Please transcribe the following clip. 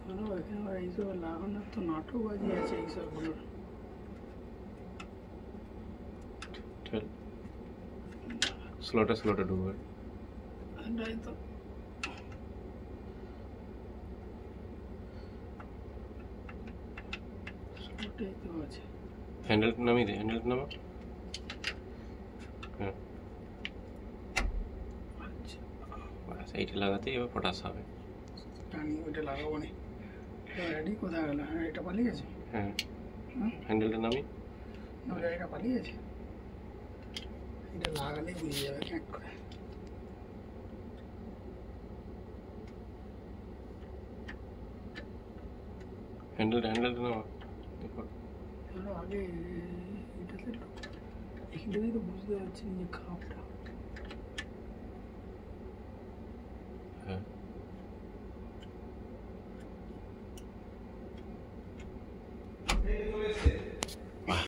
এখানে আবার এইসব লাগানোর তো নাটকবাজি আছে এইসবগুলোর। স্লোটা ঢুকবে। এটাই তো স্লোটাই তো আছে। হ্যান্ডেলটা নামিয়ে দে, হ্যান্ডেলটা নামা। হ্যাঁ আচ্ছা ব্যাস, এইটা লাগাতেই এবার পটাশ হবে। জানি ওইটা লাগাবো না। রেডি কোথায় গেল? হ্যাঁ এটা পালিয়ে গেছে। হ্যাঁ হ্যান্ডেলটা নামি। এটা পালিয়ে গেছে। এটা লাগালেই বুঝে যাবে ক্যাক করে। হ্যান্ডেলটা নামা। দেখো আগে এটাতে এখান থেকেই তো বুঝতে পারছি যে খাপটা